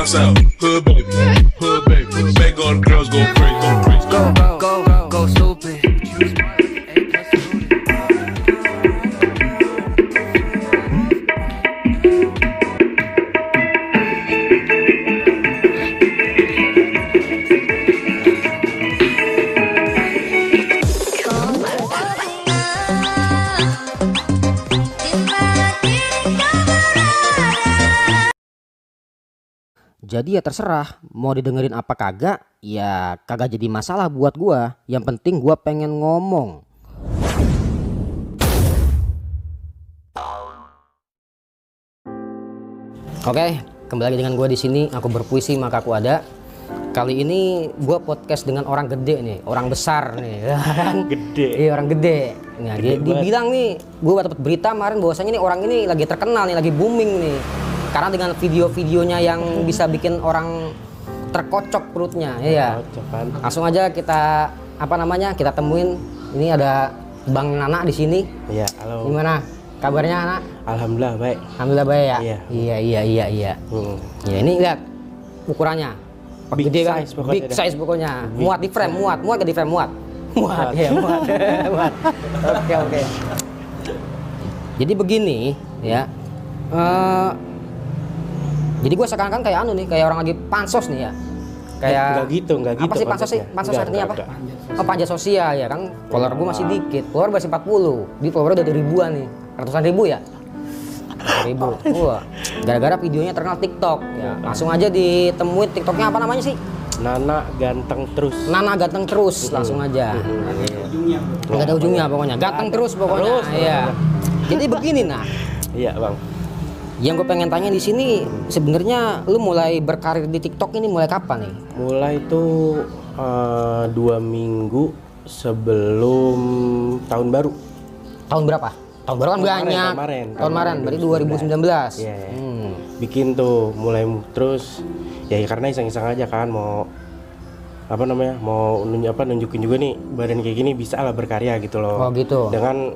bounce out. Hood baby, hood baby. Make all the girls go crazy, go crazy. Go stupid. Jadi ya terserah mau didengerin apa kagak, ya kagak jadi masalah buat gua. Yang penting gua pengen ngomong. Oke, kembali lagi dengan gua di sini. Aku berpuisi maka aku ada. Kali ini gua podcast dengan orang gede nih, orang besar nih, kan? Gede. Iya, orang gede. Nah, dia dibilang nih, gua dapat berita kemarin bahwasanya nih orang ini lagi terkenal nih, lagi booming nih. Karena dengan video-videonya yang bisa bikin orang terkocok perutnya, ya. Langsung aja kita kita temuin. Ini ada Bang Nana di sini. Iya, halo. Gimana kabarnya, Nana? Alhamdulillah baik. Alhamdulillah baik ya. Iya. Iya. Ya ini lihat ukurannya. Big Gede kan? size pokoknya. Big size pokoknya. Muat di frame, muat gak di frame, muat. Ya, muat. Muat. Oke. Jadi begini, ya. Jadi gue sekarang kan kayak kayak orang lagi pansos nih ya. Kayak Enggak gitu. Apa sih pansos sih? Pansos artinya apa? Oh, panja sosial ya kan. Follower gue masih dikit. Follower masih 40. Di follower udah ribuan nih. Ratusan ribu ya? Ribu. Wah. Gara-gara videonya terkenal TikTok ya. Langsung aja ditemuin TikToknya apa namanya sih? Nana ganteng terus. Nana ganteng terus, langsung aja. Enggak ada ujungnya pokoknya. Ganteng terus pokoknya. Iya. Jadi begini nah. Iya, Bang. Yang gue pengen tanya di sini sebenarnya lu mulai berkarir di TikTok ini mulai kapan nih? Mulai tuh 2 minggu sebelum tahun baru. Tahun berapa? Tahun baru kan banyak. Tahun kemarin, berarti 2019. Iya. Bikin tuh mulai terus ya karena iseng-iseng aja kan mau nunjukin juga nih badan kayak gini bisa lah berkarya gitu loh. Oh gitu. Dengan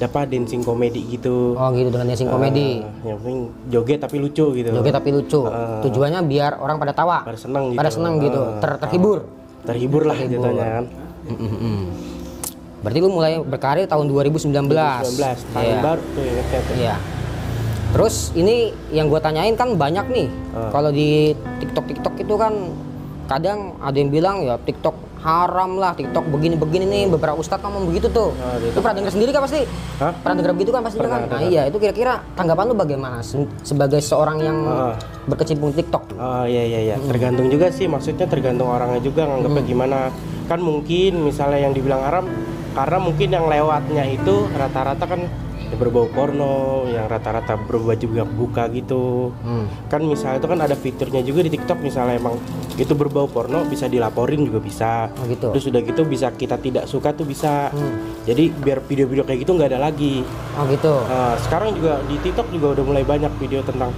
dancing komedi gitu. Oh gitu, dengan dancing komedi. Yang penting joget tapi lucu gitu. Joget tapi lucu. Tujuannya biar orang pada tawa. Pada seneng gitu. Pada seneng gitu. Terhibur. Terhibur lah jatuhnya kan. Berarti lu mulai berkarir tahun 2019. 2019 tahun baru tuh ingetnya tuh. Iya. Terus ini yang gua tanyain kan banyak nih. Kalau di TikTok itu kan kadang ada yang bilang ya TikTok haram lah, TikTok begini-begini nih, beberapa ustadz ngomong begitu tuh. Lu pernah denger sendiri kan pasti? Pernah denger begitu kan pasti kan? Nah iya, itu kira-kira tanggapan lu bagaimana sebagai seorang yang berkecimpung TikTok? Iya. Tergantung juga sih, maksudnya tergantung orangnya juga nganggapnya gimana. Kan mungkin misalnya yang dibilang haram karena mungkin yang lewatnya itu rata-rata kan berbau porno, yang rata-rata berbaju buka gitu. Kan misalnya itu kan ada fiturnya juga di TikTok, misalnya emang itu berbau porno bisa dilaporin juga bisa. Oh gitu. Terus udah gitu bisa kita tidak suka tuh bisa. Jadi biar video-video kayak gitu nggak ada lagi. Oh gitu. Sekarang juga di TikTok juga udah mulai banyak video tentang,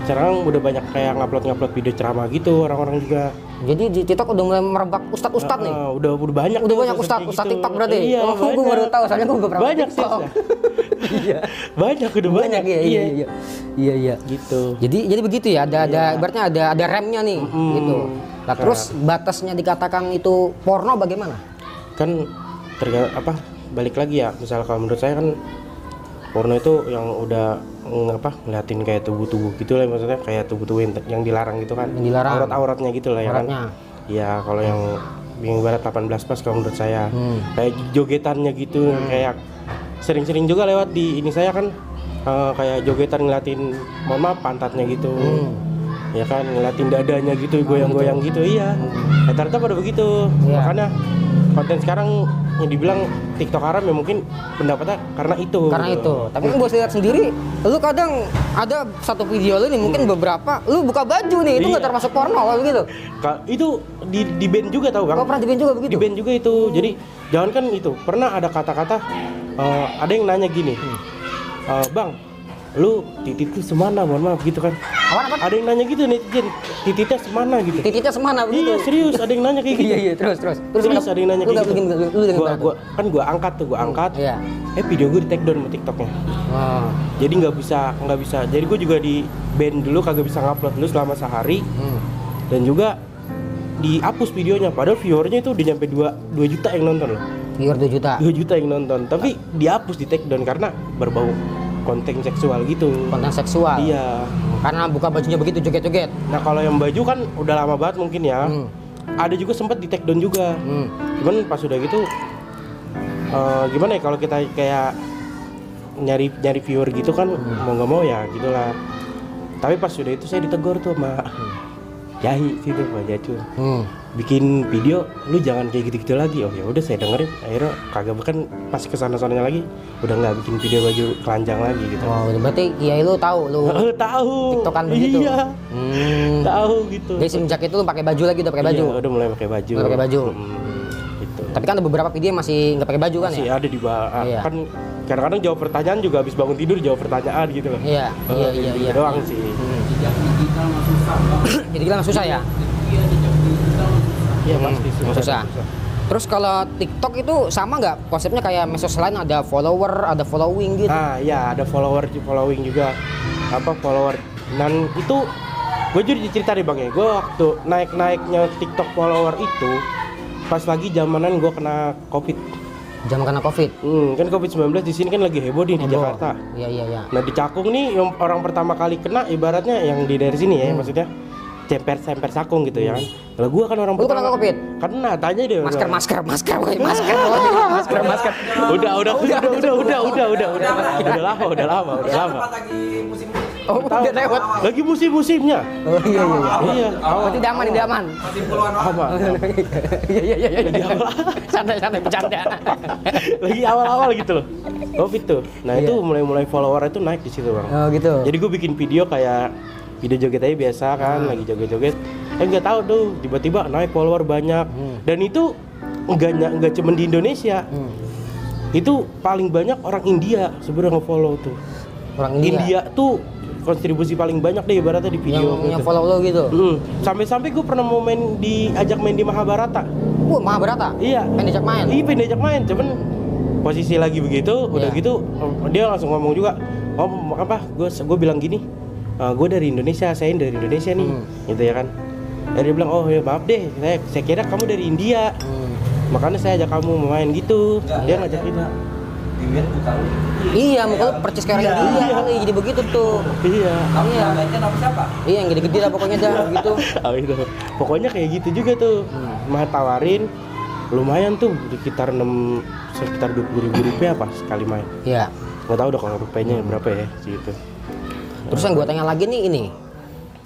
sekarang udah banyak kayak ngupload video ceramah gitu orang-orang juga. Jadi di TikTok udah mulai merebak ustadz nih. Udah banyak. Udah banyak ustadz gitu. TikTok berarti. Iya, Gue baru tahu, soalnya gue beberapa banyak sih. Iya. Banyak Iya. Gitu. Jadi begitu ya, ada ibaratnya ada remnya nih gitu. Nah, terus batasnya dikatakan itu porno bagaimana? Kan balik lagi ya, misal kalau menurut saya kan porno itu yang udah ngeliatin kayak tubuh gitu lah, maksudnya kayak tubuh yang dilarang gitu kan. Yang dilarang. Auratnya gitu lah ya kan. Ya kalau yang barat 18 plus kalau menurut saya. Kayak jogetannya gitu, kayak sering-sering juga lewat di ini saya kan kayak jogetan ngeliatin pantatnya gitu. Ya kan ngeliatin dadanya gitu, goyang-goyang gitu. Iya. Rata-rata pada begitu. Makanya konten sekarang yang dibilang TikTok haram ya mungkin pendapatnya karena itu. Tapi kan gue lihat sendiri, lu kadang ada satu video lu nih mungkin beberapa lu buka baju nih, itu nggak termasuk porno kalau begitu. Itu di band juga tahu Bang. Oh, pernah di band juga begitu? Di band juga itu. Jadi jangan kan itu. Pernah ada kata-kata ada yang nanya gini. Bang, lu titit lu semana, mohon maaf gitu kan. Apa? Ada yang nanya gitu netizen, tititnya semana gitu. Titiknya semana begitu. Iya serius, ada yang nanya kayak gitu. Iya, terus. Serius ada yang nanya Lu kayak gitu. Gua Gua angkat. Iya. Video gue di take down sama TikToknya. Oh. Jadi nggak bisa. Jadi gue juga di ban dulu, kagak bisa ngupload dulu selama sehari. Dan juga dihapus videonya. Padahal viewernya itu udah nyampe 2 juta yang nonton loh. Viewer 2 juta. 2 juta yang nonton. Tapi dihapus di take down karena berbau konten seksual gitu. Konten seksual. Iya. Karena buka bajunya begitu joget-joget. Nah kalau yang baju kan udah lama banget mungkin ya. Ada juga sempat di take down juga. Cuman pas udah gitu gimana ya kalau kita kayak nyari viewer gitu kan mau nggak mau ya gitulah. Tapi pas udah itu saya ditegur tuh sama Jahi situ Pak Jacul. Bikin video lu jangan kayak gitu-gitu lagi. Oh ya udah saya dengerin. Akhirnya kagak bahkan pas kesana-sananya lagi udah nggak bikin video baju telanjang lagi gitu. Oh, berarti Kiai lu tahu lu. Tahu. TikTokan begitu. Iya. Tahu gitu. Jadi semenjak itu lu pakai baju lagi, udah pakai baju. Iya, udah mulai pakai baju. Pakai baju. Gitu. Tapi kan ada beberapa video yang masih nggak pakai baju kan masih ya? ada di bawah. Iya. Kan kadang-kadang jawab pertanyaan juga habis bangun tidur jawab pertanyaan gitu loh. Iya. Doang sih. Jadi kita susah ya? Iya pasti Susah. Terus kalau TikTok itu sama nggak konsepnya kayak medsos lain, ada follower, ada following gitu? Ah ya ada following juga. Follower. Dan itu gue jadi cerita deh bang ya. Gue waktu naiknya TikTok follower itu pas lagi zamanan gue kena COVID. Jam karena COVID. Kan COVID-19 di sini kan lagi heboh nih di Jakarta. Iya. Nah di Cakung nih yang orang pertama kali kena ibaratnya yang dari sini ya maksudnya semper Cakung gitu ya kan. Kalau gua kan orang Lu pertama kena COVID? Kena, tanya deh. Masker. Udah lama. Oh, udah lewat. Lagi musim-musimnya. Oh iya. Iya. Berarti aman. Apa? Iya. Santai bercanda. Lagi awal-awal gitu loh. COVID tuh. Nah, itu mulai follower itu naik di situ, Bang. Oh gitu. Jadi gue bikin video kayak video joget aja biasa kan, lagi joget-joget. Nggak tahu tuh, tiba-tiba naik follower banyak. Dan itu nggak cuma di Indonesia. Itu paling banyak orang India sebenarnya nge-follow tuh. Orang India tuh kontribusi paling banyak deh ibaratnya di video yang follow lo gitu. Sampai-sampai gue pernah mau diajak main di Mahabharata. Mahabharata? Iya. Pengen diajak main? Cuman posisi lagi begitu, udah gitu dia langsung ngomong juga, gue bilang gini, gue dari Indonesia, saya dari Indonesia nih, gitu ya kan. Dan dia bilang, oh ya maaf deh, saya kira kamu dari India, makanya saya ajak kamu main gitu. Dia ngajak kita. Iya, muka lu percis kayak orang India kali, jadi begitu tuh. Iya. Iya, yang gede-gede lah pokoknya dah gitu. Gitu. Pokoknya kayak gitu juga tuh. Mah tawarin, lumayan tuh sekitar 20.000 rupiah apa sekali main. Iya. Nggak tahu udah kalau rupiahnya berapa ya gitu. Terus yang gue tanya lagi nih ini,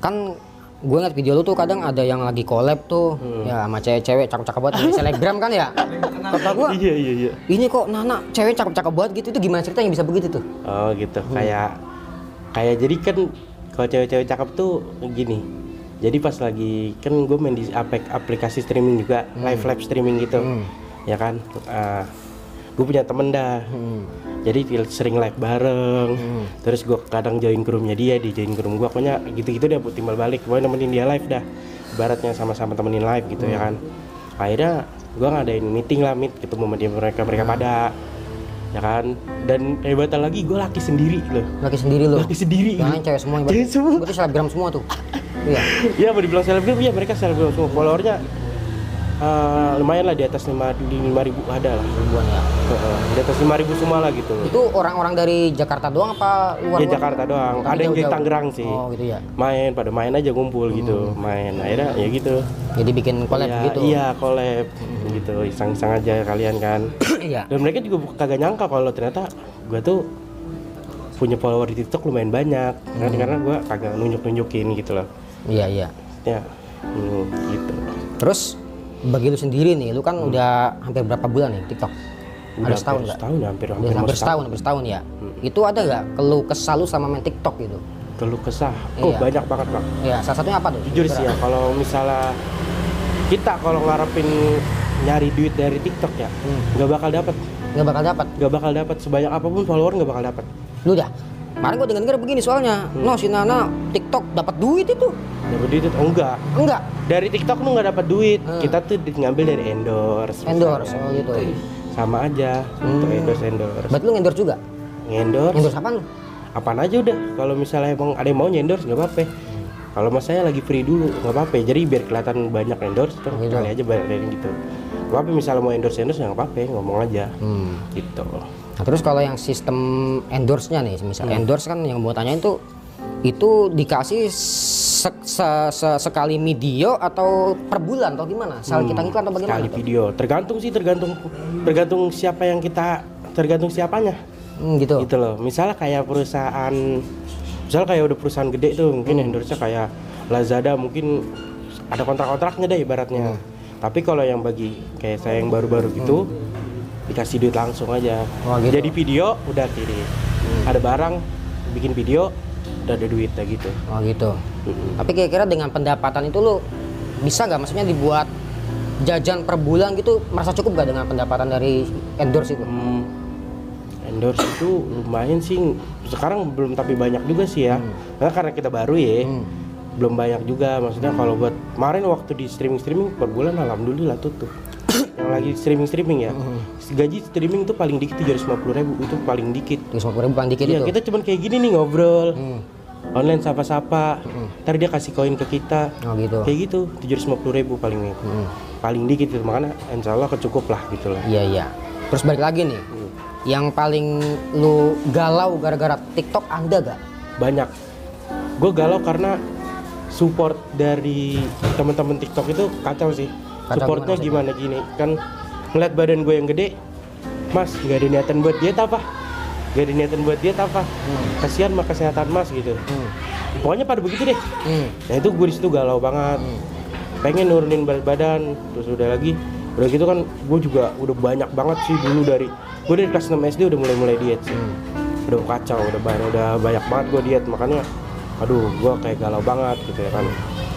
kan gue ngeliat video lu tuh kadang ada yang lagi collab tuh, ya sama cewek-cewek cakep-cakep banget, di selebgram kan ya. Kata gue, iya. ini kok Nana cewek cakep-cakep banget gitu, itu gimana ceritanya bisa begitu tuh? Oh gitu, kayak jadi kan kalau cewek-cewek cakep tuh gini. Jadi pas lagi kan gue main di aplikasi streaming juga, live streaming gitu, ya kan. Gue punya temen dah. Jadi sering live bareng, terus gue kadang join ke roomnya dia join ke room gue, pokoknya gitu-gitu deh, timbal balik, gue nemenin dia live dah, ibaratnya sama-sama temenin live gitu ya kan. Akhirnya gue ngadain meeting lah, ketemu sama dia mereka pada, ya kan. Dan hebatnya lagi gue laki sendiri loh. Laki sendiri. Gitu. Yang cewek semua. Cewek semua. Berarti selebgram semua tuh. Iya. Iya mau dibilang selebgram, iya mereka selebgram semua, followernya lumayan lah di atas 5.000 ada lah. Ribuan ya. Di atas 5.000 semua lah gitu. Itu orang-orang dari Jakarta doang apa luar? Ya Jakarta doang. Ada yang dari Tangerang sih. Oh gitu ya. Pada main aja ngumpul gitu. Main akhirnya ya gitu. Jadi bikin collab ya, gitu. Iya, collab gitu. Iseng-iseng aja kalian kan. Iya. Dan mereka juga kagak nyangka kalau ternyata gua tuh punya follower di TikTok lumayan banyak. Karena gua kagak nunjukin gitu loh. Iya. Ya. Gitu. Terus bagi lu sendiri nih, lu kan udah hampir berapa bulan nih TikTok? Ada setahun nggak? Setahun, hampir setahun ya. Itu ada nggak keluh kesah lu sama main TikTok gitu? Keluh kesah? Iya. Banyak banget Pak. Iya, salah satunya apa tuh? Jujur sih ya, kalau misalnya kita ngarepin nyari duit dari TikTok ya, nggak bakal dapat. Nggak bakal dapat. Sebanyak apapun follower nggak bakal dapat. Lu dah? Kemarin gue denger begini soalnya, no si Nana TikTok dapat duit itu. Dapat duit itu enggak. Enggak. Dari TikTok lu nggak dapat duit. Kita tuh ngambil dari endorse. Endorse, misalnya. oh gitu. Sama aja untuk endorse. Berarti lu endorse juga? Endorse. Endorse apaan lu? Apaan aja udah. Kalau misalnya emang ada yang mau endorse nggak apa-apa. Kalau mas saya lagi free dulu nggak apa-apa. Jadi biar kelihatan banyak endorse, terus Gitu. kali aja banyak dari gitu. Nggak apa-apa misalnya mau endorse nggak apa-apa, ngomong aja. Gitu. Nah, terus kalau yang sistem endorse-nya nih, misalnya endorse kan yang mau tanyain tuh itu dikasih sekali video atau per bulan atau gimana? Asal kita ngikut atau bagaimana? Sekali tuh? video. Tergantung siapa yang kita, tergantung siapanya. Gitu. Gitu loh. Misalnya kayak perusahaan, misalnya kayak udah perusahaan gede tuh, mungkin endorse-nya kayak Lazada, mungkin ada kontrak-kontraknya deh ibaratnya. Tapi kalau yang bagi kayak saya yang baru-baru gitu, dikasih duit langsung aja. Oh, gitu. Jadi video udah kirim. Ada barang, bikin video, udah ada duit kayak gitu. Oh gitu. Tapi kira-kira dengan pendapatan itu lu bisa nggak? Maksudnya dibuat jajan per bulan gitu, merasa cukup nggak dengan pendapatan dari endorse itu? Endorse itu lumayan sih. Sekarang belum tapi banyak juga sih ya. Karena kita baru ya. Belum banyak juga. Maksudnya kalau buat kemarin waktu di streaming per bulan alhamdulillah tutup. Yang lagi streaming ya. Gaji streaming itu paling dikit 750.000, itu paling dikit. 250.000 paling dikit Iya, itu. kita cuman kayak gini nih ngobrol. Online sapa-sapa. Ntar dia kasih koin ke kita. Oh gitu. Kayak gitu, 750.000 paling paling dikit itu. Makanya insya Allah kecukup lah gitu lah. Iya. Terus balik lagi nih. Yang paling lu galau gara-gara TikTok Anda gak? Banyak. Gue galau karena support dari teman-teman TikTok itu kacau sih. Kacau Supportnya gimana gini kan ngeliat badan gue yang gede, mas nggak ada niatan buat diet apa? Gak ada niatan buat diet apa? Kasihan mah kesehatan mas gitu. Pokoknya pada begitu deh. Nah itu gue di situ galau banget. Pengen nurunin berat badan, terus udah gitu kan gue juga udah banyak banget sih dulu dari kelas 6 SD udah mulai diet sih. Udah kacau, udah banyak banget gue diet, makanya aduh gue kayak galau banget gitu ya kan.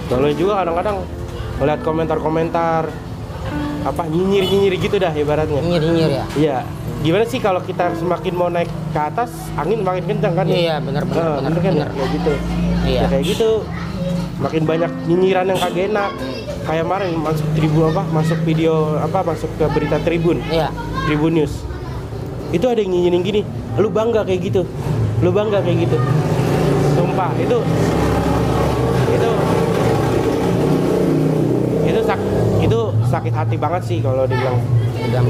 Galau juga kadang-kadang ngeliat komentar-komentar apa nyinyir gitu dah ibaratnya. Nyinyir ya? Iya. Gimana sih kalau kita semakin mau naik ke atas, angin semakin kencang kan? Iya, benar. Kan? Kayak gitu. Iya. Ya, kayak gitu. Makin banyak nyinyiran yang kagak enak. Kayak kemarin masuk ke berita Tribun. Iya. Tribun News. Itu ada yang nyinyirin gini, lu bangga kayak gitu. Sumpah, itu sakit hati banget sih kalau dibilang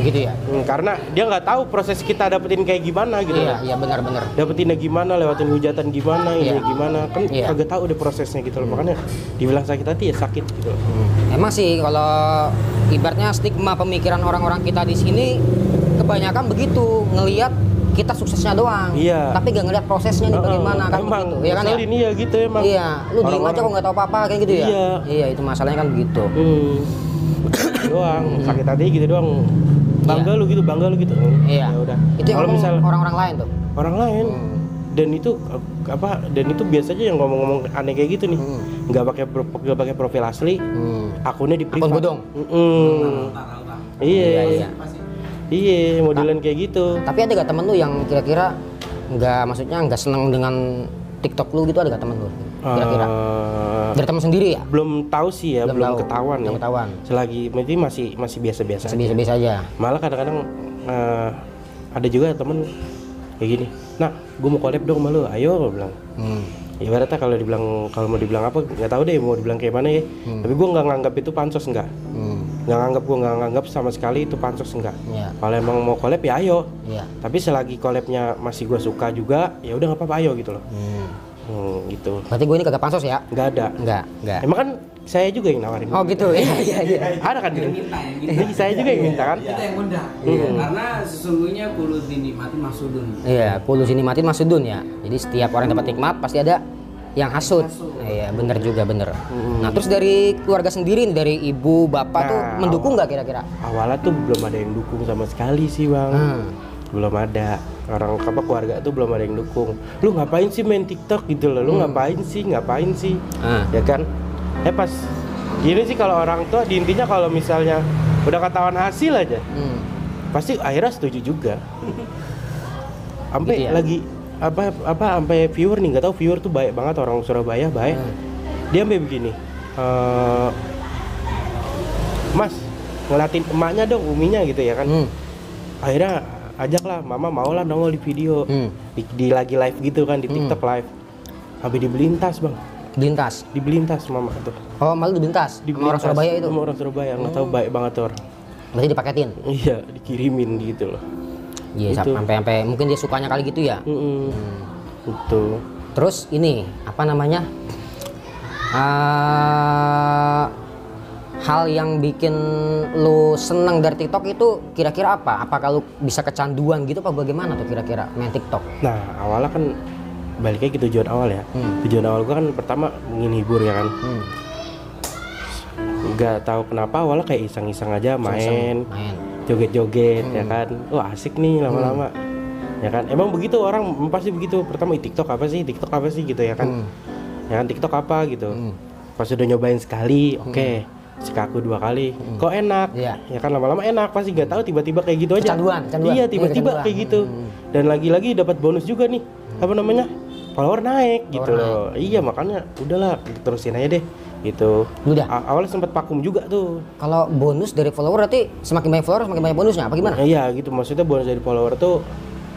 begitu ya. Karena dia nggak tahu proses kita dapetin kayak gimana gitu. Iya, benar. Dapetinnya gimana, lewatin hujatan gimana, ini Iya. gimana, kan Iya. kagak tahu deh prosesnya gitu loh. Makanya dibilang sakit hati ya sakit gitu loh. Emang sih kalau ibaratnya stigma pemikiran orang-orang kita di sini kebanyakan begitu ngelihat kita suksesnya doang, Iya. tapi gak ngeliat prosesnya nih bagaimana kan emang, begitu, ya kan ya? ngeselin, iya gitu emang. Iya, lu diem aja kok nggak tahu apa-apa kayak gitu ya? Iya. Itu masalahnya kan begitu. Doang, sakit hati gitu doang. Bangga lu gitu. Iya. Ya udah. Itu yang Kalau ngomong misal orang-orang lain tuh. orang lain dan itu biasanya yang ngomong-ngomong aneh kayak gitu nih. Nggak pakai profil asli. Akunnya di privat. Akun bodong. Iya. Iya, modelan kayak gitu. Tapi ada gak temen lu yang kira-kira nggak seneng dengan TikTok lu gitu, ada gak temen lu? Kira-kira? Dari temen sendiri ya? Belum tahu sih ya, belum tahu. ketahuan ya. Belum ketahuan. Selagi masih biasa-biasa. Biasa-biasa aja. Malah kadang-kadang ada juga temen kayak gini. Nah, gue mau collab dong sama lu. Ayo, gue bilang. Ibaratnya kalau mau dibilang apa, nggak tahu deh mau dibilang kayak mana ya. Tapi gue nggak nganggap itu pansos nggak. Nggak nganggap sama sekali itu pansos enggak. Iya. Kalau emang mau collab ya ayo. Iya. Tapi selagi collabnya masih gue suka juga, ya udah nggak apa-apa ayo gitu loh. Gitu. Berarti gue ini kagak pansos ya? Nggak ada. Enggak. Emang kan saya juga yang nawarin. Oh gitu. Iya. Ada kan gitu. Minta yang kita. Saya juga yang minta kan. Kita yang undang. Karena sesungguhnya kulo dinikmati masudun. Iya, kulus ini mati masudun ya. Jadi setiap orang dapat nikmat pasti ada yang hasut. Iya, bener juga. Nah, terus dari keluarga sendiri nih, dari ibu, bapak tuh mendukung nggak kira-kira? Awalnya tuh belum ada yang dukung sama sekali sih bang. Belum ada. Keluarga tuh belum ada yang dukung. Lu ngapain sih main TikTok gitu loh? Lu ngapain sih? Ya kan? Pas gini sih kalau orang tua di intinya kalau misalnya udah ketahuan hasil aja, pasti akhirnya setuju juga. Sampai Gitu ya? apa sampai viewer nih, nggak tahu viewer tuh baik banget, orang Surabaya baik. Dia sampai begini, Mas ngeliatin emaknya dong, uminya gitu ya kan. Akhirnya ajaklah mama, maulah nongol di video, di lagi live gitu kan, di TikTok live. Sampai dibeliin tas bang, dibelintas mama tuh. Oh, malu dibelintas sama orang Surabaya itu. Sama orang Surabaya, nggak tahu baik banget tuh orang. Berarti dipaketin. Iya, dikirimin gitu loh. Iya, Itu. sampai mungkin dia sukanya kali gitu ya. Itu. Terus ini apa namanya? Hal yang bikin lu seneng dari TikTok itu kira-kira apa? Apakah lu bisa kecanduan gitu apa bagaimana tuh kira-kira main TikTok? Nah, awalnya kan balik lagi ke tujuan awal ya. Tujuan awal gua kan pertama ingin hibur ya kan. Nggak tahu kenapa awalnya kayak iseng-iseng aja main. Joget-joget ya kan. Wah, asik nih lama-lama. Ya kan. Emang begitu orang pasti begitu. Pertama TikTok apa sih gitu ya kan. Ya kan TikTok apa gitu. Pas udah nyobain sekali, oke. Sekaku 2 kali. Kok enak? Iya. Ya kan lama-lama enak, pasti nggak tahu tiba-tiba kayak gitu aja. Kecanduan. Iya, tiba-tiba kayak gitu. Dan lagi-lagi dapat bonus juga nih. Apa namanya? Follower naik gitu loh. Iya, makanya udahlah terusin aja deh. Gitu. Udah. Awalnya sempat vakum juga tuh. Kalau bonus dari follower berarti semakin banyak follower semakin banyak bonusnya apa gimana? Iya gitu, maksudnya bonus dari follower tuh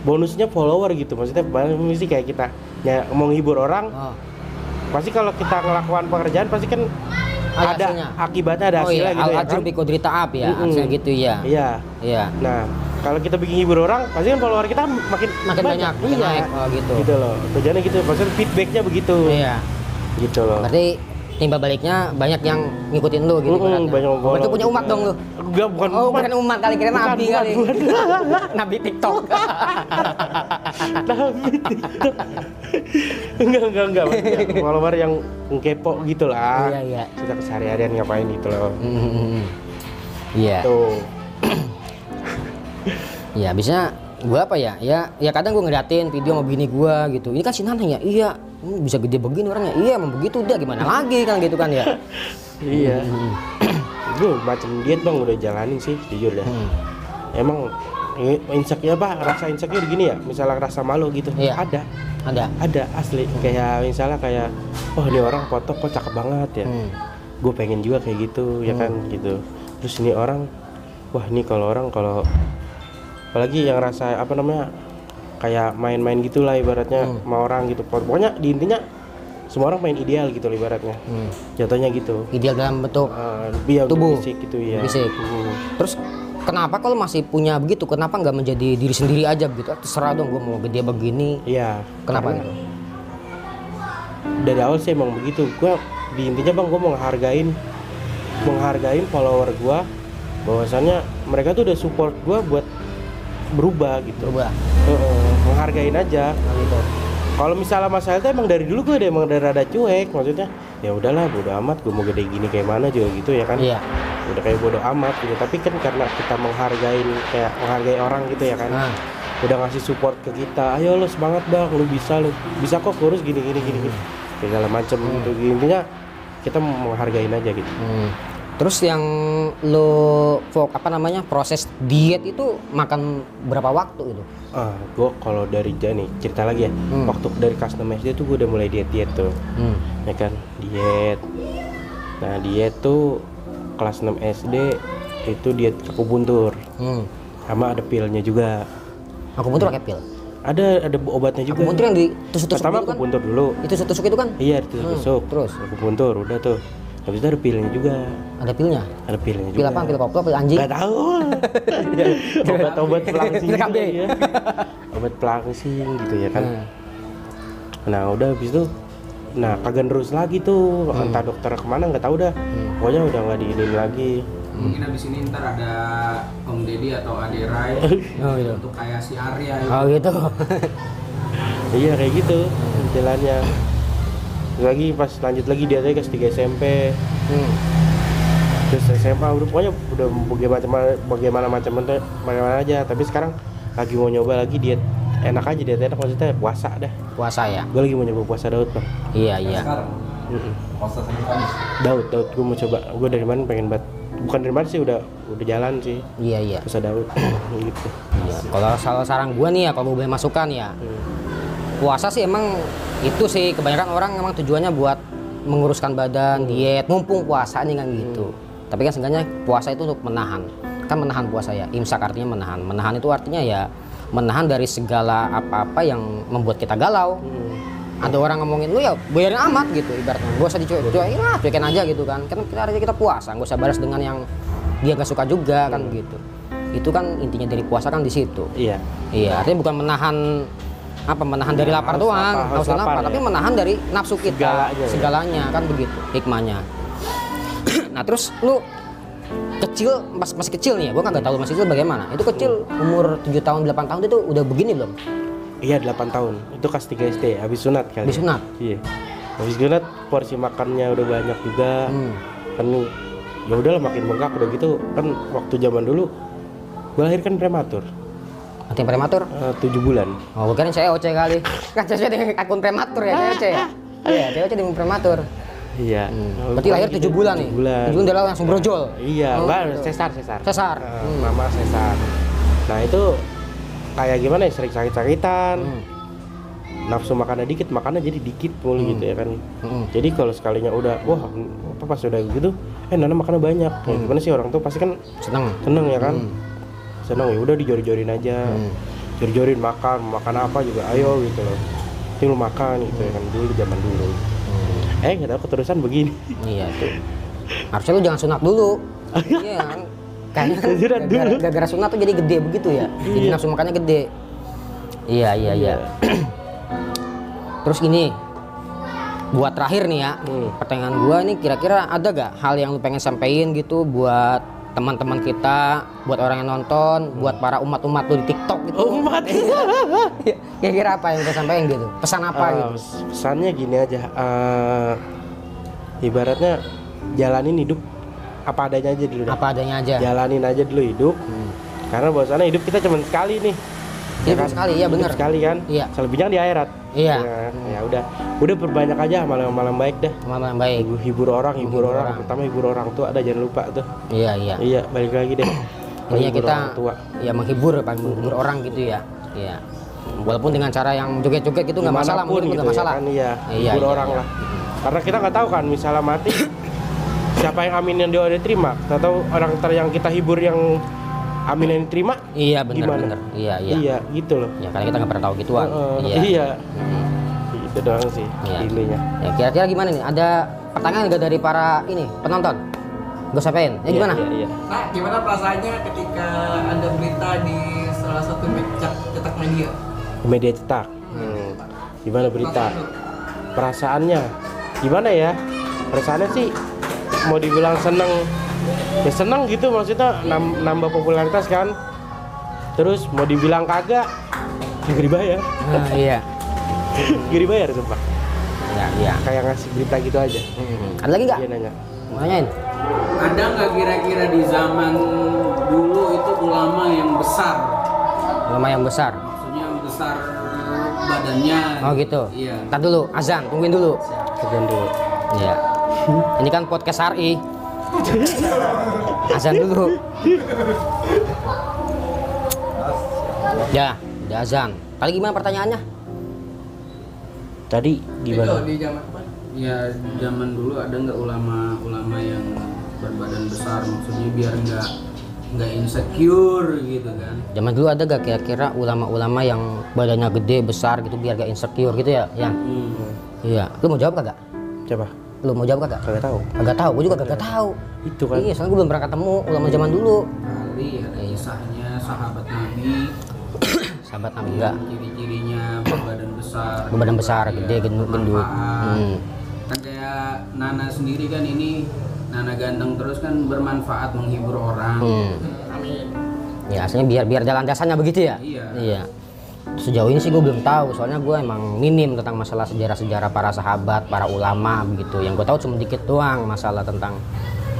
bonusnya follower gitu. Maksudnya mesti kayak kita ya, mau nghibur orang. Pasti kalau kita ngelakukan pekerjaan pasti kan ada hasilnya. Akibatnya, ada hasilnya gitu ya kan. Bikodrita up ya, hasilnya gitu ya. Iya. Nah, kalau kita bikin hibur orang, pasti kan follower kita makin banyak, makin naik. Oh gitu. Gitu loh. Tujuannya gitu, maksudnya feedbacknya begitu. Iya. Gitu loh. Berarti timbal baliknya banyak yang ngikutin lu gitu kan. Banyak Berarti punya umat dong lu. Enggak, bukan Oh, bukan umat kali, kira nabi kali. Bukan. Nabi TikTok. Nabi TikTok. Enggak. Maksudnya follower yang kepo gitu lah. Iya. Kita keseharian ngapain gitu loh. Iya. Tuh. Iya, biasanya gua apa ya? Ya kadang gua ngeliatin video sama bini gua gitu. Ini kan si Nanang ya. Iya. Bisa gede begini orangnya. Iya, emang begitu udah gimana lagi kan gitu kan ya. Iya. Gue macam diet bang udah jalanin sih jujur dah. Emang insecure apa? Rasa insecure gini ya. Misalnya rasa malu gitu. Iya. Ada asli. Kayak misalnya kayak, oh ini orang foto kok cakep banget ya. Gue pengen juga kayak gitu ya kan gitu. Terus ini orang, wah ini kalau apalagi yang rasa apa namanya kayak main-main gitulah ibaratnya sama orang gitu. Pokoknya di intinya semua orang main ideal gitu ibaratnya. Jatuhnya gitu. Ideal dalam bentuk tubuh fisik gitu ya. Fisik. Terus kenapa kalau masih punya begitu? Kenapa nggak menjadi diri sendiri aja begitu? Terserah dong, gue mau gede begini. Iya. Kenapa gitu? Dari awal sih emang begitu. Gue di intinya bang, gue mau menghargain follower gue. Bahwasannya mereka tuh udah support gue buat berubah gitu. Menghargain aja. Gitu. Kalau misalnya masalah itu emang dari dulu gue emang dari rada cuek, maksudnya ya udahlah bodo amat, gue mau gede gini kayak mana juga gitu ya kan. Iya. Udah kayak bodo amat gitu. Tapi kan karena kita menghargai orang gitu ya kan. Udah ngasih support ke kita, ayo lo semangat bang, lu bisa kok kurus gini segala macem gitu. Intinya kita menghargain aja gitu. Terus yang lo proses diet itu makan berapa waktu itu? Gue kalau dari nih cerita lagi ya, waktu dari kelas 6 SD tuh gue udah mulai diet tuh, ya kan diet. Nah diet tuh kelas 6 SD itu diet akupuntur, sama ada pilnya juga. Akupuntur pakai pil? Ada obatnya juga. Akupuntur yang ditusuk-tusuk pertama itu kan? akupuntur dulu. Itu tusuk itu kan? Iya ditusuk. Terus? Akupuntur udah tuh. Habis itu ada pilnya juga. Ada pilnya? Ada pilnya juga. Pil apa? Pil koplo, pil anjing? Gak tahu. Obat pelangsing. Pil KB. Ya. Obat pelangsing gitu ya kan. Nah udah habis itu, kagak terus lagi tuh. Entah dokter kemana nggak tahu dah. Pokoknya udah nggak diinin lagi. Mungkin abis ini ntar ada Om Deddy atau Ade Rai gitu. untuk kayak si Arya Oh gitu. Iya kayak gitu jalannya. Lagi pas lanjut lagi dia kelas 3 SMP. Terus SMA pokoknya udah bagaimana aja. Tapi sekarang lagi mau nyoba lagi diet enak maksudnya puasa dah. Puasa ya? Gue lagi mau nyoba puasa Daud bang. Iya. sekarang. Puasa Senin Kamis. Daud gue mau coba. Gue dari mana pengen bukan dari mana sih udah jalan sih. Iya. Puasa Daud gitu. Iya. Kalau salah saran gue nih ya, kalau boleh masukan ya. puasa sih emang itu sih kebanyakan orang emang tujuannya buat menguruskan badan, diet, mumpung puasa nih kan gitu. Tapi kan seenggaknya puasa itu untuk menahan. Kan menahan puasa ya. Imsak artinya menahan. Menahan itu artinya ya menahan dari segala apa-apa yang membuat kita galau. Ada orang ngomongin lu ya bayarin amat gitu ibaratnya. Gak usah dicuekin lah, cuekin aja gitu kan. Kan kita puasa, gak usah balas dengan yang dia gak suka juga kan gitu. Itu kan intinya dari puasa kan di situ. Iya. Iya, artinya bukan menahan dari lapar doang, haus dan lapar, ya. tapi menahan dari nafsu kita, segalanya kan begitu hikmahnya. Nah terus lu kecil, masih kecil nih ya, gua nggak tahu masih kecil bagaimana. Itu kecil umur 7 tahun, 8 tahun itu udah begini belum? Iya 8 tahun, itu kelas 3 SD, habis sunat kali. Habis sunat? Iya. Habis sunat porsi makannya udah banyak juga. Kan ya udahlah makin bengkak udah gitu kan waktu zaman dulu gua lahir kan prematur. Nanti prematur? 7 bulan. Oh, bukan saya OC kali. Kan saya dengan akun prematur ya, saya OC ya. Iya, saya OC dengan prematur. Iya. Berarti lahir 7 bulan nih. 7 bulan. 7 bulan udah langsung brojol. Iya, Oh, enggak gitu. sesar. Sesar. Mama sesar. Nah, itu kayak gimana ya, sering sakit-sakitan. Nafsu makannya dikit, makannya jadi dikit mulu gitu ya kan. Jadi kalau sekalinya udah wah, apa pas udah gitu, Nana makannya banyak. Ya, gimana sih orang tuh pasti kan seneng ya kan. Seneng ya udah dijor-jorin aja. Jor-jorin makan apa juga ayo gitu loh. Tinggal makan gitu ya kan dulu zaman dulu. Nggak tahu keterusan begini. Iya tuh. Harusnya lu jangan sunat dulu. Iya kan. Kayaknya kan Sunat dulu. gara-gara sunat tuh jadi gede begitu ya. Jadi nafsu makannya gede. Iya. Terus ini buat terakhir nih ya. Pertanyaan gua nih kira-kira ada gak hal yang lu pengen sampein gitu buat teman-teman kita, buat orang yang nonton, buat para umat-umat lu di TikTok gitu. Umat. Kira-kira apa yang kita sampaikan gitu? Pesan apa gitu? Pesannya gini aja, ibaratnya jalanin hidup apa adanya aja dulu. Apa adanya aja. Jalanin aja dulu hidup. Karena bahwasannya hidup kita cuma sekali nih. Hidup sekali, ya benar. Sekali kan. Iya. Selebihnya di akhirat. Iya. Ya udah perbanyak aja malam baik dah. Malam baik. Hibur orang. Pertama hibur orang tua ada, jangan lupa tuh. Iya. Iya, balik lagi deh. Intinya kita orang tua. ya menghibur orang gitu ya. Iya. Walaupun dengan cara yang joget-joget gitu nggak masalah, mungkin gitu nggak masalah. Ya kan, hibur orang lah. Karena kita nggak tahu kan, misalnya mati siapa yang amin yang dia udah terima, atau orang yang kita hibur yang amin yang diterima. Iya benar. Iya gitu loh. Ya karena kita nggak pernah tahu gituan. Iya. Itu doang sih Iya. intinya. Ya kira-kira gimana nih? Ada pertanyaan nggak dari para penonton? Gue sampein. Ya gimana? Iya. Nah, gimana perasaannya ketika ada berita di salah satu cetak media? Media cetak. Gimana berita? Perasaannya gimana ya? Perasaannya sih mau dibilang seneng, ya seneng gitu, maksudnya nambah popularitas kan. Terus mau dibilang kagak, gak dibayar. Iya. Gak dibayar sumpah. Iya. Kayak ngasih berita gitu aja. Ada lagi nggak? Dia nanya. Mau nanyain? Ada nggak kira-kira di zaman dulu itu ulama yang besar? Ulama yang besar. Maksudnya yang besar badannya. Oh gitu. Iya. Ntar dulu, azan, tungguin dulu. Sekian dulu. Iya. Ini kan podcast RI. Azan dulu. Ya, udah azan. Kali gimana pertanyaannya? Tadi gimana? Di zaman apa? Ya zaman dulu ada nggak ulama yang berbadan besar, maksudnya biar nggak insecure gitu kan? Zaman dulu ada gak kira-kira ulama-ulama yang badannya gede besar gitu biar gak insecure gitu ya? Yang iya. Lu mau jawab kagak? Coba. Lu mau jawab kagak? Kagak tahu. Kagak tahu. Gue juga kagak tahu. Itu kan. Iya, soalnya gue belum pernah ketemu ulama zaman dulu. Kali ada kisahnya sahabat Nabi. Sahabat Nabi enggak? Ciri-cirinya berbadan besar, gede, gendut. Kan kayak Nana sendiri kan ini, Nana ganteng terus kan bermanfaat menghibur orang. Amin. Ya aslinya biar jalan jasanya begitu ya? Iya. Sejauh ini sih gue belum tahu, soalnya gue emang minim tentang masalah sejarah-sejarah para sahabat, para ulama begitu. Yang gue tahu cuma dikit doang masalah tentang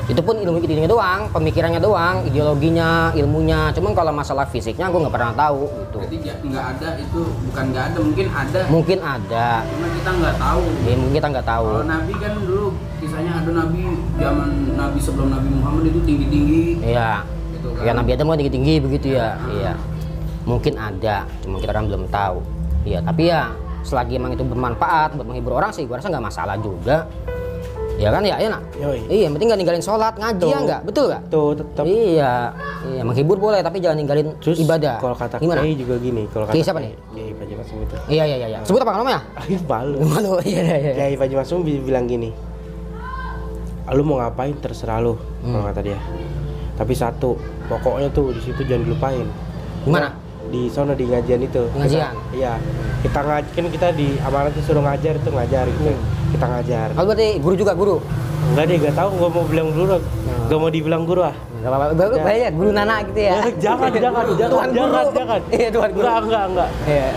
itu pun ilmunya doang, pemikirannya doang, ideologinya, ilmunya. Cuman kalau masalah fisiknya gue nggak pernah tahu gitu. Jadi nggak ada itu, bukan nggak ada, mungkin ada. Mungkin ada. Cuma kita nggak tahu. Ya, mungkin kita nggak tahu. Kalau Nabi kan dulu kisahnya ada Nabi zaman Nabi sebelum Nabi Muhammad itu tinggi-tinggi. Iya. Gitu kan. Ya Nabi Adam kan tinggi-tinggi begitu ya. Iya. Mungkin ada, cuma kita kan belum tahu. Iya, tapi ya selagi emang itu bermanfaat buat menghibur orang sih, gua rasa nggak masalah juga. Ya kan ya, nak. Yoi. Iya, yang penting nggak ninggalin sholat, ngaji Tuh. ya nggak, betul nggak? Tuh tetap. Iya, menghibur boleh tapi jangan ninggalin Terus ibadah. kalau kata Gimana? Kiai juga gini, kalau kata Kiai siapa nih? Kiai Haji Masum itu. Iya. Sebut apa namanya? Malu. Malu. Iya. Kiai Haji Masum bilang gini, lu mau ngapain terserah lu, kalau kata dia. Tapi satu, pokoknya tuh di situ jangan dilupain. Gimana? Di sana di ngajian itu. Pengajian? Iya. Kita kan kita di amanat suruh ngajar itu ngajar gitu. Kita ngajar. Kalau berarti guru juga guru. Enggak deh, enggak tahu gua mau bilang guru. Gak mau dibilang guru ah. Gak apa-apa, banyak guru Nana gitu ya. Jangan. Tuhan guru. Iya, Tuhan guru. Enggak. Iya.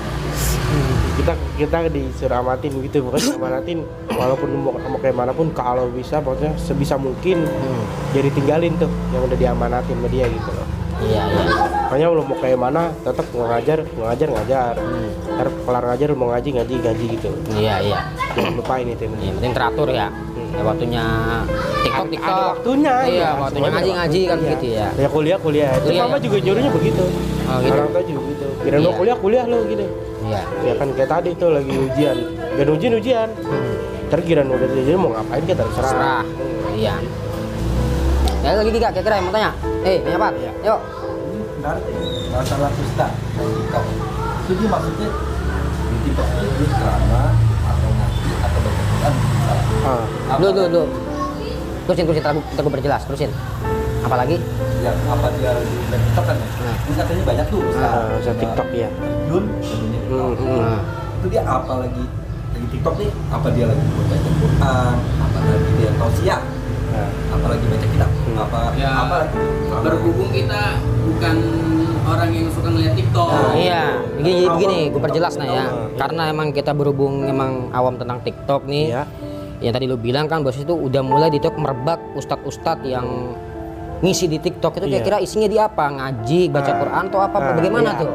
Kita disuruh amatin gitu, pokoknya amanatin walaupun mau kayak manapun kalau bisa pokoknya sebisa mungkin jadi tinggalin tuh yang udah diamanatin sama dia gitu loh. Iya. Makanya lu mau kayak mana tetap ngajar. Ntar kelar ngajar lu mau ngaji gitu. Iya. Jangan lupain itu yang Yang penting teratur ya. Ya waktunya TikTok. ada waktunya. Iya, waktunya semuanya ada ngaji kan waktunya. gitu ya. Ya kuliah. Itu Kuliah, mama ya. juga nyuruhnya begitu. Oh, gitu. Orang tua juga gitu. Kira lu Iya. kuliah lu gitu. Iya. Ya kan kayak tadi tuh lagi ujian. Dan ujian. Ntar kira udah ujian mau ngapain kita terserah. Serah. Iya. Ya lagi Kak, kira-kira yang mau tanya. Tanya apa? Iya. Yuk. Benar masalah ustaz dan TikTok. Itu dia maksudnya di TikTok itu drama atau ngaji atau baca Quran misalnya. Ah. Dulu. Terusin, ntar gue perjelas, terusin. Apalagi? Ya apa dia lagi main TikTok kan ya? Nah. Ini katanya banyak tuh Ustaz TikTok ya. Yun, namanya TikTok. Nah. Itu dia apa lagi TikTok nih? Apa dia lagi baca Quran? Apa lagi dia tausiah? Nah. Apa lagi baca kitab? Ya, Apa lagi? berhubung kita bukan orang yang suka ngeliat TikTok. Iya, begini, gue perjelas nah ya. Karena emang kita berhubung emang awam tentang TikTok nih. Iya. Yang tadi lu bilang kan bos itu udah mulai di TikTok merebak ustadz yang ngisi di TikTok itu Iya. kira-kira isinya di apa? Ngaji, baca Quran atau apa? Bagaimana iya. tuh?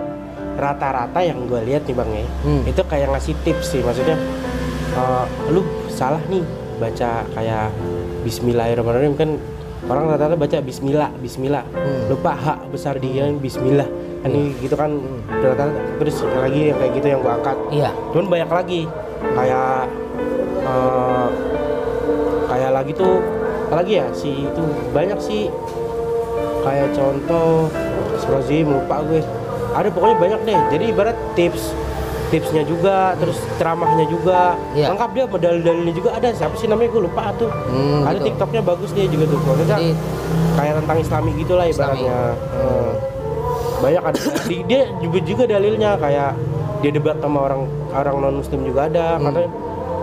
Rata-rata yang gue lihat nih bang ya, itu kayak ngasih tips sih, maksudnya lu salah nih baca kayak Bismillahirrahmanirrahim kan orang rata-rata baca Bismillah, lupa hak besar dia Bismillah kan gitu kan rata-rata. Terus lagi yang kayak gitu yang gue angkat, Iya. cuman banyak lagi kayak lagi tuh apalagi ya si itu banyak sih kayak contoh Astagfirullahaladzim lupa gue ada pokoknya banyak deh. Jadi ibarat tipsnya juga terus ceramahnya juga Iya. lengkap dia dalil-dalilnya juga ada. Siapa sih namanya gue lupa tuh. Ada Gitu. TikToknya bagus dia juga tuh maksudnya Jadi- kayak tentang Islami gitulah ibaratnya. Banyak ada dia juga dalilnya kayak dia debat sama orang non muslim juga ada. Katanya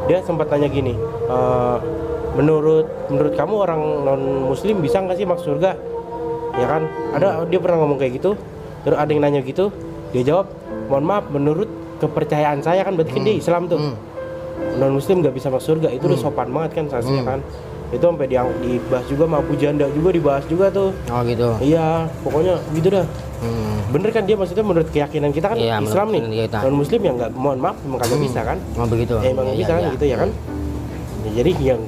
dia sempat tanya gini, menurut kamu orang non muslim bisa nggak sih masuk surga, ya kan? Ada dia pernah ngomong kayak gitu, terus ada yang nanya gitu, dia jawab, mohon maaf menurut kepercayaan saya kan berarti kan dia Islam tuh, non muslim nggak bisa masuk surga, itu udah sopan banget kan saksinya kan? Itu sampai dibahas juga sama Abu Janda juga dibahas juga tuh. Oh gitu. Iya, pokoknya gitu dah. Bener kan dia maksudnya menurut keyakinan kita kan Iya, menurut Islam nih, keyakinan kita. non muslim yang nggak, mohon maaf emang kagak bisa kan? Oh begitu. Emang Iya, bisa kan iya. gitu ya kan? Ya, jadi yang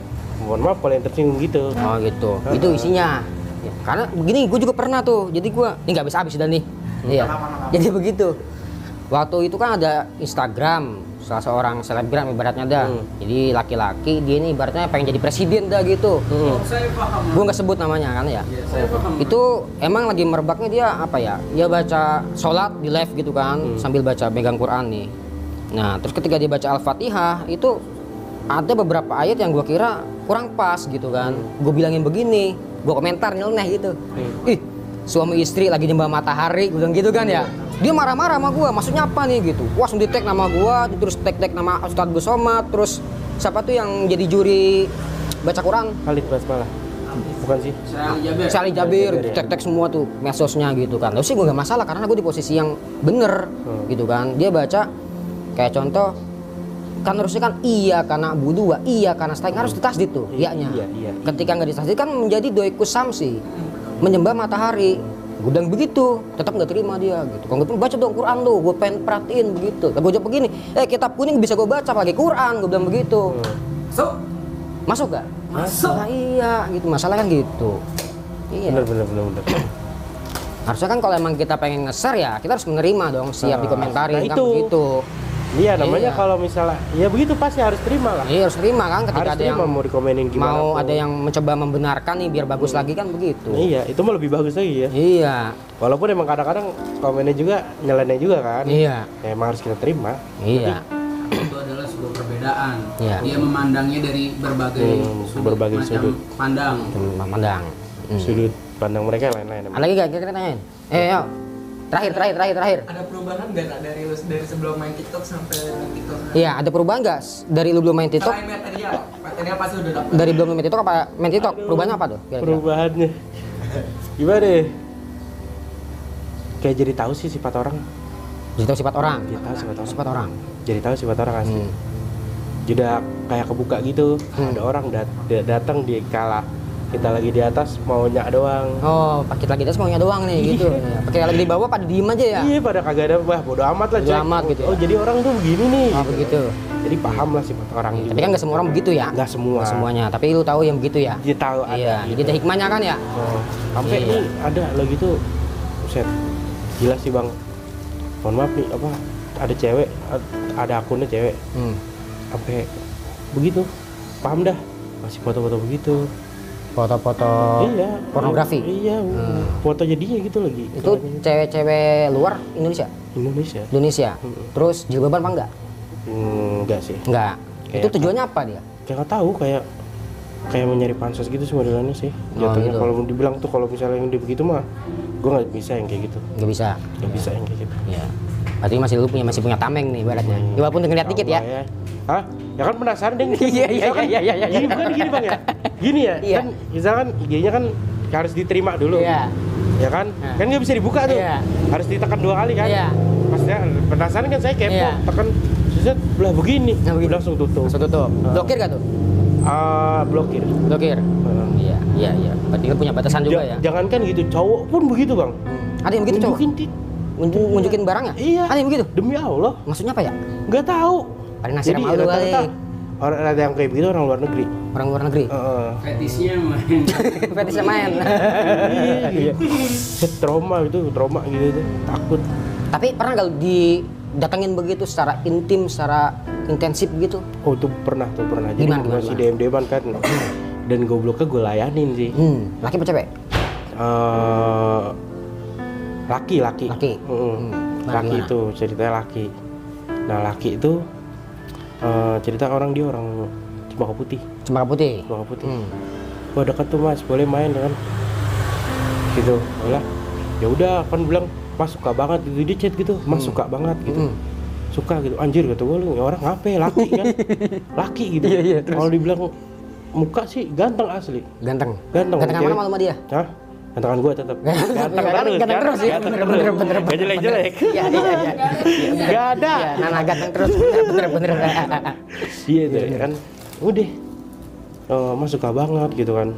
mohon maaf kalau yang tersinggung gitu. Oh gitu. Itu isinya. Ya, karena begini, gue juga pernah tuh. Jadi gue ini nggak habis dan nih. Iya. Jadi begitu. Waktu itu kan ada Instagram salah seorang selebgram ibaratnya dah. Jadi laki-laki dia ini ibaratnya pengen jadi presiden dah gitu. Saya paham. Gue nggak sebut namanya kan ya. Saya paham. Itu emang lagi merebaknya dia apa ya? Dia baca sholat di live gitu kan, sambil baca megang Quran nih. Nah terus ketika dia baca Al-Fatihah itu ada beberapa ayat yang gue kira kurang pas gitu kan. Gue bilangin begini, gue komentar nyeleneh gitu. Ih, suami istri lagi nyembah matahari, gue bilang gitu kan ya. Dia marah-marah sama gue, maksudnya apa nih gitu. Wah, langsung di tag nama gue, terus tag nama Ustadz Busoma, terus siapa tuh yang jadi juri baca Quran? Khalid Basmalah. Bukan sih? Sali Jabir, tag semua tuh medsosnya gitu kan. Terus sih gue gak masalah karena gue di posisi yang bener gitu kan. Dia baca kayak contoh kan harusnya kan iya karena budu iya karena stain harus ditasdid tuh iya-nya. Iya. Ketika nggak ditasdid kan menjadi doikus samsi, menyembah matahari. Gue bilang begitu, tetap nggak terima dia gitu. Kalau gue baca dong Quran tuh, gue pengen perhatiin begitu. Gue jawab begini, kitab kuning bisa gue baca apalagi Quran, gue bilang begitu. Masuk gak? Masuk. Nah, iya gitu, masalah kan gitu. Iya. Bener. Harusnya kan kalau emang kita pengen nge-share ya kita harus menerima dong, siap dikomentari nah kan itu. begitu. Iya, namanya Iya. kalau misalnya ya begitu pasti harus terima lah. Iya harus terima kan ketika Harus ada yang terima mau dikomenin gimana. mau pun. ada yang mencoba membenarkan nih biar bagus lagi kan begitu. Iya, itu mah lebih bagus lagi ya. Iya. Walaupun emang kadang-kadang komennya juga nyeleneh juga kan. Iya. Ya, emang harus kita terima. Iya. Itu adalah sebuah perbedaan. Iya. Dia memandangnya dari berbagai macam sudut. pandang. Pandang. Sudut pandang mereka lain-lain. emang. Ada lagi gak kira-kira tanyain? Yo. Terakhir. Ada perubahan nggak Kak, dari sebelum main TikTok sampai main TikTok? Iya, ada perubahan nggak dari lu belum main TikTok? Selain material pasti udah dapet. Dari belum main TikTok apa main TikTok? Perubahannya apa tuh? Kira-kira? Perubahannya gimana deh? Kayak jadi tahu sih sifat orang. Jadi tahu sifat orang. Jadi tahu sifat orang. Sifat orang. Jadi tahu sifat orang asli. Jadi kayak kebuka gitu. Ada orang datang di kala kita lagi di atas maunya doang. Oh, paket lagi das maunya doang nih gitu. Ya, paket lagi di bawah pada diem aja ya. Iya, pada kagak ada, wah bodo amat lah. Bodo Cek. amat gitu ya. Oh, jadi orang tuh begini nih. Oh, begitu. Jadi paham lah sifat orang. Tapi kan nggak semua orang begitu ya. Nggak semua. Nggak semuanya. Tapi lu tahu yang begitu ya. Dia tahu ada. Iya. Jadi ada hikmahnya kan ya. Oh, sampai Iya. nih ada lagi tuh, buset, gila sih bang. Mohon maaf nih, apa ada cewek, ada akunnya cewek, sampai begitu, paham dah, masih foto-foto begitu. Foto-foto Iya. pornografi. Iya, foto jadinya gitu lagi. Itu cewek-cewek luar Indonesia. Indonesia. Indonesia. Terus jilbaban apa enggak? Enggak sih. Enggak. Kayak Itu tujuannya apa dia? Kayak nggak tahu, kayak mau nyari pansos gitu sih modelannya sih. Jatuhnya gitu. kalau dibilang tuh kalau misalnya yang begitu mah, gue nggak bisa yang kayak gitu. Nggak bisa. Nggak bisa yang kayak gitu. Iya. Berarti lu masih punya tameng nih ibaratnya. Ya, walaupun ngeliat dikit ya. Allah. Hah? Ya kan penasaran deh. Iya. Gini bukan gini bang ya? Gini ya? Iya. Kan misalkan IG-nya kan harus diterima dulu. Iya. Ya kan? Nah. Kan nggak bisa dibuka tuh. Iya. Harus ditekan 2 kali kan? Iya. Maksudnya penasaran kan saya kepo. Iya. Tekan set belah begini. Nah, begini. Langsung tutup. Langsung tutup. Blokir gak tuh? Blokir. Blokir. Iya. Berarti kan punya batasan juga ya. Jangankan gitu, cowok pun begitu bang. Ada yang begitu cowok? Nunjukin Nunjukin barangnya? Iya. Ada yang begitu? Demi Allah. Maksudnya apa ya? Nggak tahu. Paling nasir malu kali. rata-rata orang ada yang kayak begitu orang luar negeri. Orang luar negeri. Fetisnya main. Fetisnya main. Iya. Trauma gitu tuh. Takut. Tapi pernah nggak didatengin begitu secara intim, secara intensif gitu? Oh itu pernah. Jadi Gimana? masih DM-an kan. Dan gobloknya gue layanin sih. Laki apa cewek? Laki. Laki. Laki Gimana? itu ceritanya laki. Nah laki itu cerita dia orang Cempaka Putih. Cempaka Putih. Wah dekat tuh mas, boleh main kan? Gitu. Ya udah kan bilang mas suka banget gitu, dia chat gitu, mas suka banget gitu. Suka gitu, anjir kata gue, lu orang ngapain laki kan? Laki gitu. Iya, Kalau dibilang muka sih ganteng asli. Ganteng. Ganteng Mana sama dia? Hah? Gantengan gue tetap. Ganteng terus ya. Bener. Gak jelek-jelek. Iya. Gak ada. Iya, Nana ganteng terus. Bener. Iya tuh kan. Udah. Mas suka banget gitu kan.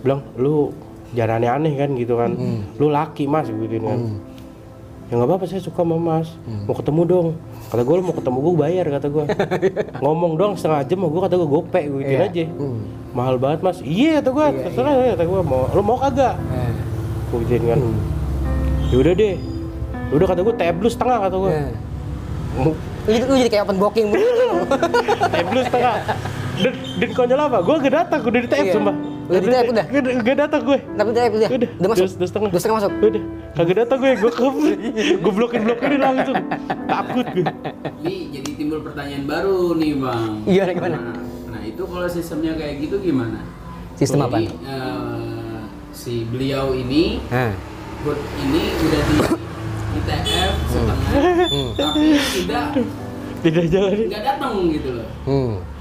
Bilang lu jangan aneh-aneh kan gitu kan. Lu laki mas gitu kan. Ya nggak apa-apa saya suka sama mas. Mau ketemu dong. Kata gue lu mau ketemu gue bayar kata gue. Ngomong doang setengah jam sama gue kata gue gope gue gituin aja. Mahal banget mas. Iya kata gue. Terserah kata gue lu mau kagak. Gue gituin kan. Ya udah deh. Udah kata gue TF lu setengah kata gue. Lu jadi kayak open booking begitu. TF lu setengah. Dan konyol apa? Gue gak datang, gue udah di TF sumpah. Udah di TF udah? Gak datang gue. Tapi udah masuk. Udah setengah. Udah setengah masuk. Udah. Kagak datang gue blokirin langsung. Takut gue. Ini jadi timbul pertanyaan baru nih bang. Iya, gimana? Nah itu kalau sistemnya kayak gitu gimana? Sistem apa? Jadi, si beliau ini, bot ini udah di TF setengah, tapi Tidak jalan. nggak datang gitu loh.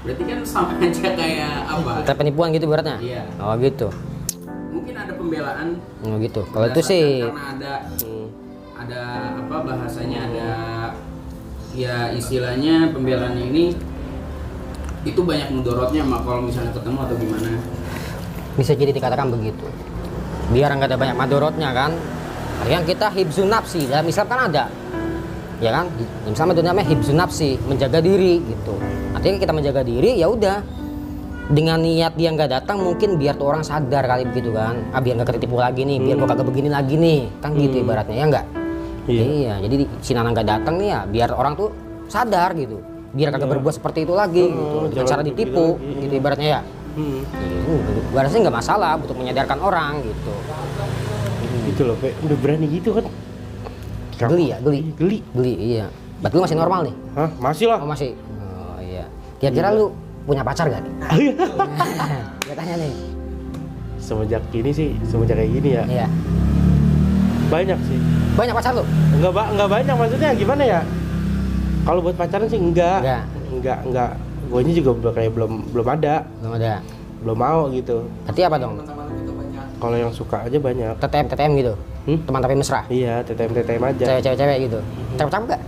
Berarti kan sama aja kayak apa? Kita penipuan gitu beratnya? Iya. Oh gitu. Mungkin ada pembelaan. Oh gitu. Kalau itu sih Karena ada apa bahasanya, ada ya istilahnya pembelaannya ini itu banyak mudorotnya mak kalau misalnya ketemu atau gimana. bisa jadi dikatakan begitu. Biar nggak ada banyak madorotnya kan. Yang kita hibzun nafsi dalam Islam kan ada. Ya kan? Misalnya itu namanya hibzun nafsi, menjaga diri gitu. Artinya kita menjaga diri ya udah. Dengan niat dia nggak datang mungkin biar tuh orang sadar kali begitu kan. Biar nggak ketipu lagi nih, biar gua kagak begini lagi nih. Kan gitu ibaratnya ya enggak? Iya, jadi si Nana nggak datang nih ya biar orang tuh sadar gitu. Biar kagak berbuat seperti itu lagi gitu. Dengan jangan cara begitu ditipu lagi. gitu ibaratnya ya. Gue rasa nggak masalah untuk menyadarkan orang gitu. Gitu loh, Pe. Udah berani gitu kan. Geli ya, Geli. iya. Berarti lu masih normal nih? Hah? Masih lah. Oh masih? Oh iya. Kira-kira lu punya pacar gak nih? Gue tanya nih. Semenjak kayak gini ya. Iya. Banyak sih. Banyak pacar lu? Enggak banyak, maksudnya gimana ya? Kalau buat pacaran sih enggak. Enggak. Guanya juga kayak belum ada. Belum ada. Belum mau gitu. Berarti apa dong? Teman-teman itu banyak. Kalau yang suka aja banyak. TTM gitu? Teman tapi mesra? Iya, TTM aja. Cewek-cewek gitu? Cakep-cakep gak?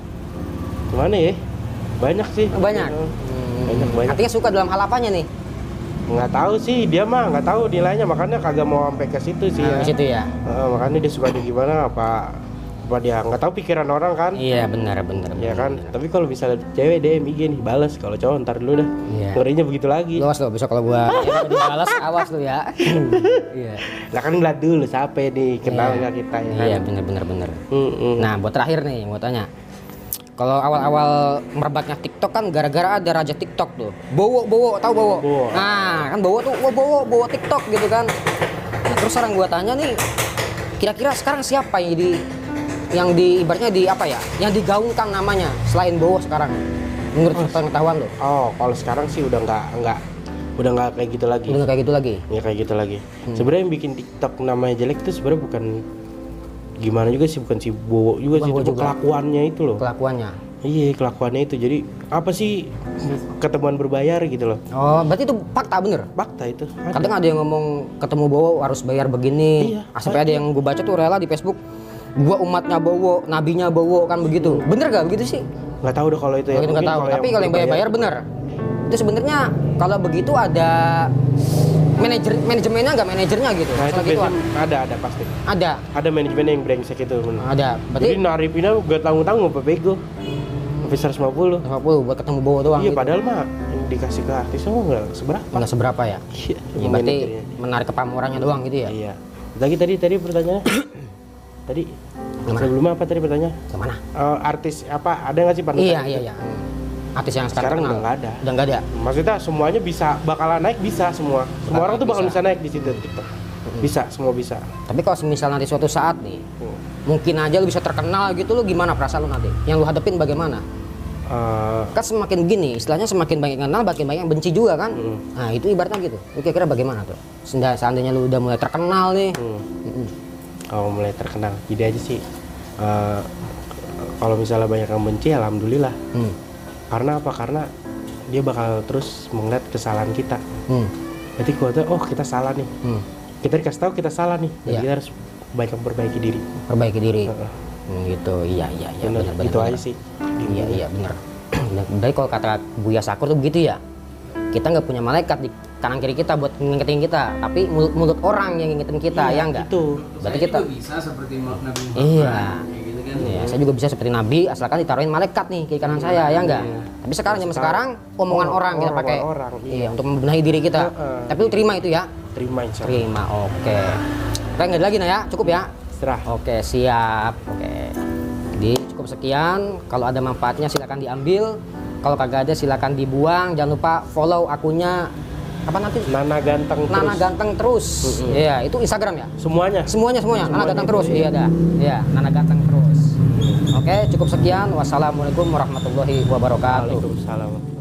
Gimana ya? Banyak sih. Banyak? Banyak. Artinya suka dalam hal apanya nih? Nggak tahu sih, dia mah nggak tahu nilainya, makanya kagak mau sampai ke situ sih. Di situ ya? Makanya dia sukanya gimana, apa dia nggak tahu pikiran orang kan? Iya benar. Ya kan. Tapi kalau misalnya cewek DM IG nih balas, kalau cowok ntar dulu dah. Iya. Ngerinya begitu lagi. Awas lo, besok kalau gua dibalas, awas lo ya. Iya. Lah kan ngeliat dulu siapa nih, kenal nggak kita ya kan? Iya benar. Nah buat terakhir nih, gua tanya. Kalau awal-awal merebaknya TikTok kan gara-gara ada raja TikTok tuh. Bowo, tahu Bowo? Bowo. Nah, kan Bowo tuh Bowo TikTok gitu kan. Nah, terus sekarang gua tanya nih, kira-kira sekarang siapa yang ibaratnya di apa ya? Yang digaungkan namanya selain Bowo sekarang? Menurut pengetahuan lo? Oh, kalau sekarang sih udah nggak kayak gitu lagi. Udah nggak kayak gitu lagi? Ya kayak gitu lagi. Sebenarnya yang bikin TikTok namanya jelek itu sebenarnya bukan gimana juga sih, bukan si Bowo juga sih, itu kelakuannya itu loh. Kelakuannya? Iya, kelakuannya itu. Jadi apa sih ketemuan berbayar gitu loh. Oh, berarti itu fakta bener? Fakta itu. Kadang ada yang ngomong ketemu Bowo harus bayar begini. Iya, Sampai ada yang gue baca tuh rela di Facebook, gua umatnya Bowo, nabinya Bowo kan begitu. Bener gak begitu sih? Nggak tahu deh kalau itu ya. Kalau itu nggak tahu. Tapi kalau yang bayar bener. Itu sebenarnya kalau begitu ada manajemennya nggak, manajernya gitu? Nah, itu Masalah gitu biasanya ada pasti. ada Manajemen yang brengsek itu. Ada. Jadi Berarti naripinnya gak tanggung-tanggung apa bego. Sampai 150. 50 buat ketemu Bowo doang. Iya, gitu. padahal mah yang dikasih ke artis semua nggak seberapa. Nggak seberapa ya? Iya, Ya, berarti menarik kepamurannya doang gitu ya? Iya. Tadi pertanyaannya. Tadi sebelumnya apa tadi pertanyaannya? Kemana? Artis apa? Ada nggak sih panutan? Iya. Artis yang Sekarang terkenal. udah nggak ada. Udah nggak ada. Maksudnya semuanya bakalan naik, bisa semua. Semua orang tuh bakal bisa naik di situ TikTok. Bisa, semua bisa. Tapi kalau misal nanti suatu saat nih, mungkin aja lu bisa terkenal gitu, lu gimana perasaan lu nanti? Yang lu hadapin bagaimana? Kan semakin gini, istilahnya semakin banyak yang kenal, makin banyak yang benci juga kan? Nah itu ibaratnya gitu. Lu kira-kira bagaimana tuh? Seandainya lu udah mulai terkenal nih. Kalau mulai terkenal, jadi aja sih. Kalau misalnya banyak yang benci, alhamdulillah. Karena apa? Karena dia bakal terus melihat kesalahan kita. Berarti kalau tuh, oh kita salah nih. Kita dikasih tahu kita salah nih. Jadi kita harus banyak memperbaiki diri. Perbaiki diri. Gitu. Iya benar. Itu aja sih. Iya benar. Dari kalau kata Buya Sakur tuh begitu ya. Kita nggak punya malaikat di kanan kiri kita buat ngingetin kita, tapi mulut orang yang ngingetin kita, ya enggak? Itu. Berarti Saya kita juga bisa seperti Nabi Muhammad. Iya. Kayak gitu kan. Iya, saya juga bisa seperti Nabi asalkan ditaruhin malaikat nih kiri kanan saya, ya enggak? Tapi sekarang zaman sekarang omongan orang kita pakai. Orang, Iya, untuk membenahi diri kita. Tapi lu terima itu ya? Terima insya Allah. Terima. Oke. Oke, nggak ada lagi nah ya? Cukup ya? Serah. Oke, siap. Oke. Jadi cukup sekian. Kalau ada manfaatnya silakan diambil. Kalau kagak ada silakan dibuang. Jangan lupa follow akunnya apa nanti? Nana Ganteng Nana terus. Ganteng terus. Iya, itu Instagram ya? Semuanya. Semuanya. Nana Ganteng terus. Iya dah. Iya, Nana Ganteng terus. Oke, cukup sekian. Wassalamualaikum warahmatullahi wabarakatuh. Waalaikumsalam.